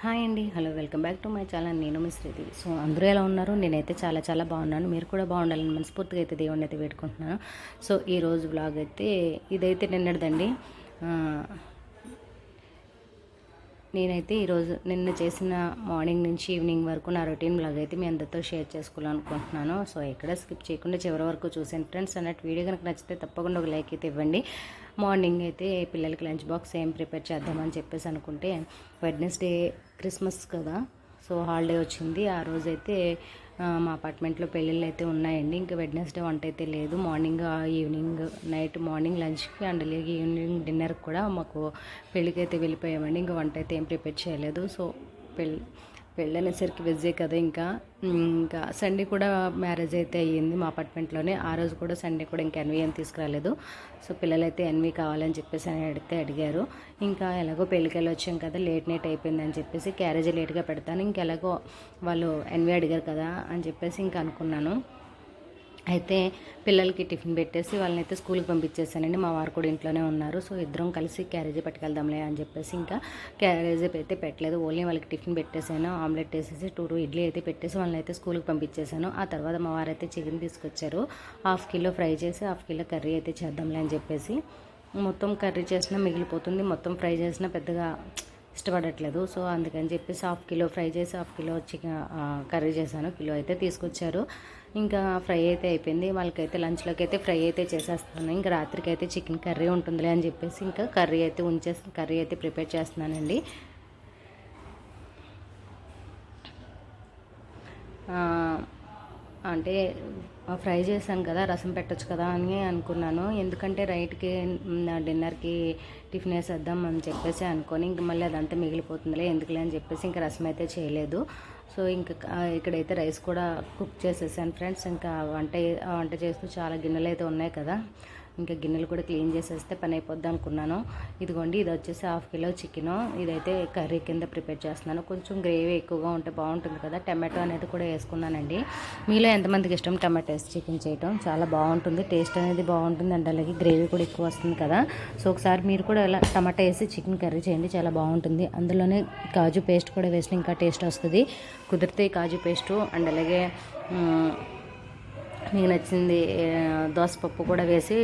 Hi అండి, hello, welcome back to my channel. నేను మీ Sridevi. So అందరూ ఎలా ఉన్నారు? నేనైతే చాలా చాలా బాగున్నాను. మీరు కూడా బాగుండాలని మనస్ఫూర్తిగా అయితే దేవుడిని అయితే వేడుకుంటున్నాను. సో ఈరోజు వ్లాగ్ అయితే ఇదైతే నిన్నటిదండి. నేనైతే ఈరోజు నిన్న చేసిన మార్నింగ్ నుంచి ఈవినింగ్ వరకు నా రొటీన్ బ్లాగ్ అయితే మీ అందరితో షేర్ చేసుకోవాలనుకుంటున్నాను. సో ఎక్కడ స్కిప్ చేయకుండా చివరి వరకు చూసాను ఫ్రెండ్స్. అన్నట్టు వీడియో కనుక నచ్చితే తప్పకుండా ఒక లైక్ అయితే ఇవ్వండి. మార్నింగ్ అయితే పిల్లలకి లంచ్ బాక్స్ ఏం ప్రిపేర్ చేద్దామని చెప్పేసి అనుకుంటే, వెడ్నెస్డే క్రిస్మస్ కదా, సో హాలిడే వచ్చింది. ఆ రోజైతే మా అపార్ట్మెంట్లో పెళ్ళిళ్ళు అయితే ఉన్నాయండి. ఇంకా వెడ్నెస్డే వంట అయితే లేదు. మార్నింగ్ ఈవినింగ్ నైట్ మార్నింగ్ లంచ్కి అండ్ అలాగే ఈవినింగ్ డిన్నర్కి కూడా మాకు పెళ్ళికి అయితే వెళ్ళిపోయామండి. ఇంకా వంట అయితే ఏం ప్రిపేర్ చేయలేదు. సో పెళ్ళి అనేసరికి వెజ్జే కదా. ఇంకా సండే కూడా మ్యారేజ్ అయితే అయ్యింది మా అపార్ట్మెంట్లోనే. ఆ రోజు కూడా సండే కూడా ఇంకా ఎన్వి ఏం తీసుకురాలేదు. సో పిల్లలైతే ఎన్వి కావాలని చెప్పేసి అడిగారు. ఇంకా ఎలాగో పెళ్ళికి వెళ్ళి వచ్చాం కదా, లేట్ నైట్ అయిపోయిందని చెప్పేసి క్యారేజ్ లేట్గా పెడతాను, ఇంకెలాగో వాళ్ళు ఎన్వి అడిగారు కదా అని చెప్పేసి ఇంకా అనుకున్నాను. అయితే పిల్లలకి టిఫిన్ పెట్టేసి వాళ్ళని అయితే స్కూల్కి పంపించేసానండి. మా వారు కూడా ఇంట్లోనే ఉన్నారు. సో ఇద్దరం కలిసి క్యారేజీ పట్టుకెళ్దాంలే అని చెప్పేసి ఇంకా క్యారేజీ అయితే పెట్టలేదు. ఓన్లీ వాళ్ళకి టిఫిన్ పెట్టేసాను. ఆమ్లెట్ వేసేసి 2 ఇడ్లీ అయితే పెట్టేసి వాళ్ళని అయితే స్కూల్కి పంపించేసాను. ఆ తర్వాత మా వారు అయితే చికెన్ తీసుకొచ్చారు. 1/2 కిలో ఫ్రై చేసి 1/2 కిలో కర్రీ అయితే చేద్దాంలే అని చెప్పేసి, మొత్తం కర్రీ చేసినా మిగిలిపోతుంది, మొత్తం ఫ్రై చేసినా పెద్దగా ఇష్టపడట్లేదు. సో అందుకని చెప్పేసి 1/2 కిలో ఫ్రై చేసి 1/2 కిలో చికెన్ కర్రీ చేశాను. కిలో అయితే తీసుకొచ్చారు. ఇంకా ఫ్రై అయితే అయిపోయింది. వాళ్ళకైతే లంచ్లోకి అయితే ఫ్రై అయితే చేసేస్తాను. ఇంకా రాత్రికి అయితే చికెన్ కర్రీ ఉంటుందిలే అని చెప్పేసి ఇంకా కర్రీ అయితే ప్రిపేర్ చేస్తున్నానండి. అంటే ఫ్రై చేశాను కదా, రసం పెట్టచ్చు కదా అని అనుకున్నాను. ఎందుకంటే రైట్కి డిన్నర్కి టిఫిన్ వేసేద్దాం అని చెప్పేసి అనుకొని ఇంక మళ్ళీ అదంతా మిగిలిపోతుందిలే ఎందుకులే అని చెప్పేసి ఇంకా రసం అయితే చేయలేదు. సో ఇంకా ఇక్కడైతే రైస్ కూడా కుక్ చేసేసాను ఫ్రెండ్స్. ఇంకా వంట చేస్తూ చాలా గిన్నెలు అయితే ఉన్నాయి కదా, ఇంకా గిన్నెలు కూడా క్లీన్ చేసేస్తే పని అయిపోద్ది అనుకున్నాను. ఇదిగోండి, ఇది వచ్చేసి 1/2 కిలో చికెను. ఇదైతే కర్రీ కింద ప్రిపేర్ చేస్తున్నాను. కొంచెం గ్రేవీ ఎక్కువగా ఉంటే బాగుంటుంది కదా, టమాటో అనేది కూడా వేసుకున్నానండి. మీలో ఎంతమందికి ఇష్టం టమాటో వేసి చికెన్ చేయటం? చాలా బాగుంటుంది, టేస్ట్ అనేది బాగుంటుంది అండ్ అలాగే గ్రేవీ కూడా ఎక్కువ వస్తుంది కదా. సో ఒకసారి మీరు కూడా ఇలా టమాటా వేసి చికెన్ కర్రీ చేయండి, చాలా బాగుంటుంది. అందులోనే కాజు పేస్ట్ కూడా వేసిన ఇంకా టేస్ట్ వస్తుంది. కుదిరితే కాజు పేస్టు అండ్ అలాగే మీకు నచ్చింది దోసపప్పు కూడా వేసి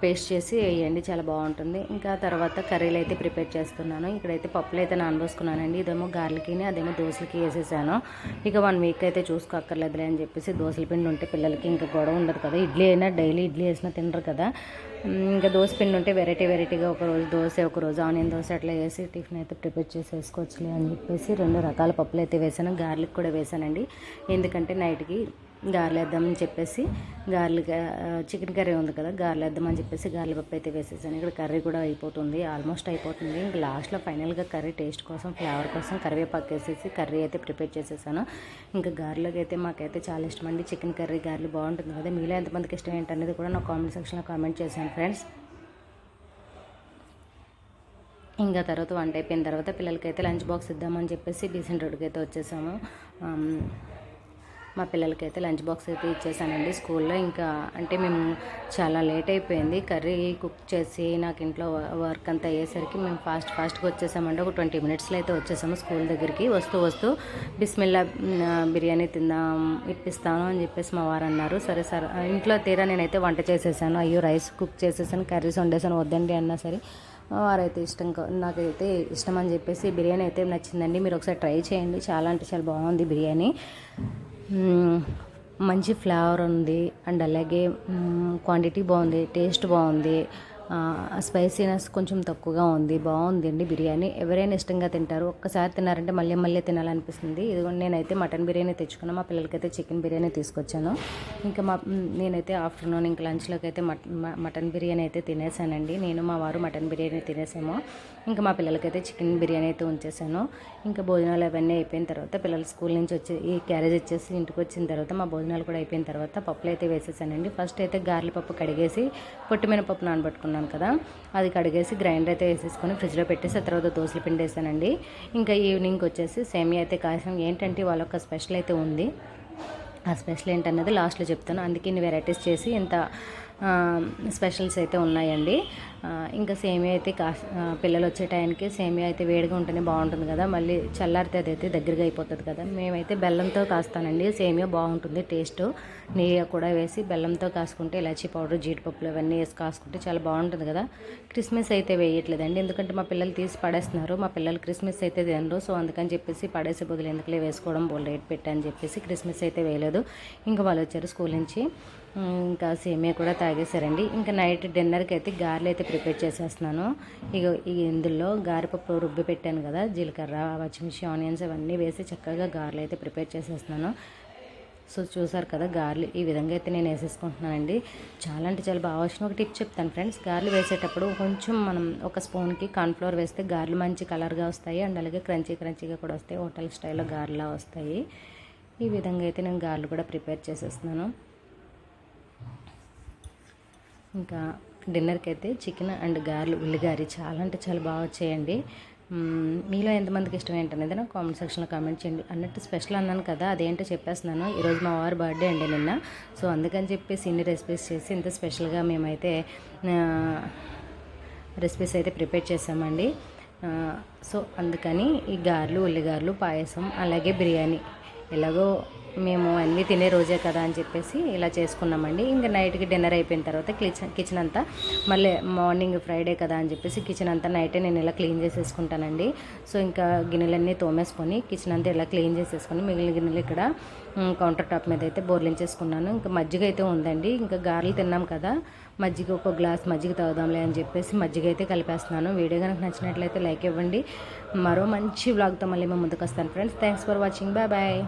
పేస్ట్ చేసి వేయండి, చాలా బాగుంటుంది. ఇంకా తర్వాత కర్రీలు అయితే ప్రిపేర్ చేస్తున్నాను. ఇక్కడైతే పప్పులు అయితే నానబోసుకున్నానండి. ఇదేమో గార్లకి, అదేమో దోశలకి వేసేసాను. ఇక 1 వీక్ అయితే చూసుకోక్కర్లేదులే అని చెప్పేసి దోశల పిండి ఉంటే పిల్లలకి ఇంకా గొడవ ఉండదు కదా. ఇడ్లీ అయినా డైలీ ఇడ్లీ వేసినా తినరు కదా. ఇంకా దోశ పిండి ఉంటే వెరైటీగా ఒకరోజు దోశ, ఒకరోజు ఆనియన్ దోశ అట్లా వేసి టిఫిన్ అయితే ప్రిపేర్ చేసి వేసుకోవచ్చులే అని చెప్పేసి 2 రకాల పప్పులు అయితే వేసాను. గార్లిక్ కూడా వేసానండి, ఎందుకంటే నైట్కి గారెలు వేద్దామని చెప్పేసి చికెన్ కర్రీ ఉంది కదా, గారెలు వేద్దామని చెప్పేసి గారెల పప్పు అయితే వేసేసాను. ఇక్కడ కర్రీ కూడా అయిపోతుంది, ఆల్మోస్ట్ అయిపోతుంది. ఇంకా లాస్ట్లో ఫైనల్గా కర్రీ టేస్ట్ కోసం, ఫ్లేవర్ కోసం కరివేపాకు వేసేసి కర్రీ అయితే ప్రిపేర్ చేసేసాను. ఇంకా గారెలోకి అయితే మాకైతే చాలా ఇష్టం అండి చికెన్ కర్రీ, గారెలు బాగుంటుంది కదా. మీలో ఎంతమందికి ఇష్టం ఏంటనేది కూడా నా కామెంట్ సెక్షన్లో కామెంట్ చేశాను ఫ్రెండ్స్. ఇంకా తర్వాత వంట అయిపోయిన తర్వాత పిల్లలకైతే లంచ్ బాక్స్ ఇద్దామని చెప్పేసి బీసెంట్ రోడ్కి అయితే వచ్చేసాము. మా పిల్లలకైతే లంచ్ బాక్స్ అయితే ఇచ్చేసానండి స్కూల్లో. ఇంకా అంటే మేము చాలా లేట్ అయిపోయింది, కర్రీ కుక్ చేసి నాకు ఇంట్లో వర్క్ అంతా అయ్యేసరికి మేము ఫాస్ట్గా వచ్చేసామండి. ఒక 20 మినిట్స్లో అయితే వచ్చేసాము స్కూల్ దగ్గరికి. వస్తూ బిస్మిల్లా బిర్యానీ ఇప్పిస్తాను అని చెప్పేసి మా వారు అన్నారు. సరే ఇంట్లో తీరా నేనైతే వంట చేసేసాను. అయ్యో రైస్ కుక్ చేసేసాను, కర్రీస్ వండేసాను, వద్దండి అన్నా సరే వారైతే నాకైతే ఇష్టం అని చెప్పేసి బిర్యానీ అయితే నచ్చిందండి. మీరు ఒకసారి ట్రై చేయండి, చాలా అంటే చాలా బాగుంది బిర్యానీ. మంచి ఫ్లేవర్ ఉంది అండ్ అలాగే క్వాంటిటీ బాగుంది, టేస్ట్ బాగుంది, స్పైసీనెస్ కొంచెం తక్కువగా ఉంది, బాగుందండి బిర్యానీ. ఎవరైనా ఇష్టంగా తింటారు, ఒక్కసారి తిన్నారంటే మళ్ళీ తినాలనిపిస్తుంది. ఇదిగోండి, నేనైతే మటన్ బిర్యానీ తెచ్చుకున్నాను, మా పిల్లలకైతే చికెన్ బిర్యానీ తీసుకొచ్చాను. ఇంకా నేనైతే ఆఫ్టర్నూన్ ఇంకా లంచ్లోకి అయితే మటన్ బిర్యానీ అయితే తినేసానండి. నేను మా వారు మటన్ బిర్యానీ తినేసాము. ఇంకా మా పిల్లలకైతే చికెన్ బిర్యానీ అయితే ఉంచేసాను. ఇంకా భోజనాలు అవన్నీ అయిపోయిన తర్వాత పిల్లలు స్కూల్ నుంచి వచ్చి ఈ క్యారేజ్ ఇచ్చేసి ఇంటికి వచ్చిన తర్వాత మా భోజనాలు కూడా అయిపోయిన తర్వాత పప్పులు అయితే వేసేసానండి. ఫస్ట్ అయితే గారెల పప్పు కడిగేసి పొట్టిమినపప్పు నానబెట్టుకున్నాను కదా, అది కడిగేసి గ్రైండర్ అయితే వేసేసుకొని ఫ్రిడ్జ్లో పెట్టేసి ఆ తర్వాత దోశల పిండి వేసానండి. ఇంకా ఈవినింగ్ వచ్చేసి సేమియా అయితే కాసాం. ఏంటంటే వాళ్ళొక స్పెషల్ అయితే ఉంది, ఆ స్పెషల్ ఏంటన్నది లాస్ట్లో చెప్తాను. అందుకే ఇన్ని వెరైటీస్ చేసి ఇంత స్పెషల్స్ అయితే ఉన్నాయండి. ఇంకా సేమియా అయితే పిల్లలు వచ్చే టైంకి సేమియా అయితే వేడిగా ఉంటేనే బాగుంటుంది కదా, మళ్ళీ చల్లారితే అదైతే దగ్గరగా అయిపోతుంది కదా. మేమైతే బెల్లంతో కాస్తానండి, సేమియా బాగుంటుంది టేస్ట్. నెయ్యి కూడా వేసి బెల్లంతో కాసుకుంటే ఇలాచీ పౌడర్, జీడిపప్పులు అవన్నీ వేసి కాసుకుంటే చాలా బాగుంటుంది కదా. క్రిస్మస్ అయితే వేయట్లేదండి, ఎందుకంటే మా పిల్లలు తీసి పడేస్తున్నారు. మా పిల్లలు క్రిస్మస్ అయితే తినరు, సో అందుకని చెప్పేసి పడేసే బదులు ఎందుకులే వేసుకోవడం, బోల్ రేట్ పెట్టని చెప్పేసి క్రిస్మస్ అయితే వేయలేదు. ఇంకా వాళ్ళు వచ్చారు స్కూల్ నుంచి, ఇంకా సేమియా కూడా తాగేశారండి. ఇంకా నైట్ డిన్నర్కి అయితే గారెలు అయితే ప్రిపేర్ చేసేస్తున్నాను. ఇక ఇందులో గారెపప్పు రుబ్బి పెట్టాను కదా, జీలకర్ర, పచ్చిమిర్చి, ఆనియన్స్ అవన్నీ వేసి చక్కగా గారెలు అయితే ప్రిపేర్ చేసేస్తున్నాను. సో చూసారు కదా, గారెలు ఈ విధంగా అయితే నేను వేసేసుకుంటున్నానండి. చాలా అంటే చాలా బాగా వచ్చిన ఒక టిప్ చెప్తాను ఫ్రెండ్స్. గారెలు వేసేటప్పుడు కొంచెం మనం ఒక స్పూన్కి కార్న్ఫ్లోర్ వేస్తే గారెలు మంచి కలర్గా వస్తాయి, అండ్ అలాగే క్రంచీగా కూడా వస్తాయి, హోటల్ స్టైల్లో గారెలా వస్తాయి. ఈ విధంగా అయితే నేను గారెలు కూడా ప్రిపేర్ చేసేస్తున్నాను. ఇంకా డిన్నర్కి అయితే చికెన్ అండ్ గారెలు, ఉల్లిగారి చాలా అంటే చాలా బాగా వచ్చాయండి. మీలో ఎంతమందికి ఇష్టం ఏంటనేది నాకు కామెంట్ సెక్షన్లో కామెంట్ చేయండి. అన్నట్టు స్పెషల్ అన్నాను కదా, అదేంటో చెప్పేస్తున్నాను. ఈరోజు మా వారి బర్త్డే అండి నిన్న, సో అందుకని చెప్పేసి ఇన్ని రెసిపీస్ చేసి ఇంత స్పెషల్గా మేమైతే రెసిపీస్ అయితే ప్రిపేర్ చేసామండి. సో అందుకని ఈ గారెలు, ఉల్లిగారెలు, పాయసం, అలాగే బిర్యానీ, ఎలాగో మేము అన్నీ తినే రోజే కదా అని చెప్పేసి ఇలా చేసుకున్నామండి. ఇంకా నైట్కి డిన్నర్ అయిపోయిన తర్వాత కిచెన్ అంతా మళ్ళీ మార్నింగ్ ఫ్రైడే కదా అని చెప్పేసి కిచెన్ అంతా నైటే నేను ఇలా క్లీన్ చేసేసుకుంటానండి. సో ఇంకా గిన్నెలన్నీ తోమేసుకొని కిచెన్ అంతా ఇలా క్లీన్ చేసేసుకొని మిగిలిన గిన్నెలు ఇక్కడ కౌంటర్ టాప్ మీద అయితే బోర్లించేసుకున్నాను. ఇంకా మజ్జిగ అయితే ఉందండి, ఇంకా గారెలు తిన్నాం కదా, మజ్జిగ ఒక గ్లాస్ మజ్జిగ తాగుదాంలే అని చెప్పేసి మజ్జిగ అయితే కలిపేస్తున్నాను. వీడియో కనుక నచ్చినట్లయితే లైక్ ఇవ్వండి. మరో మంచి వ్లాగ్తో మళ్ళీ మేము ముందుకు వస్తాను friends. Thanks for watching, bye bye.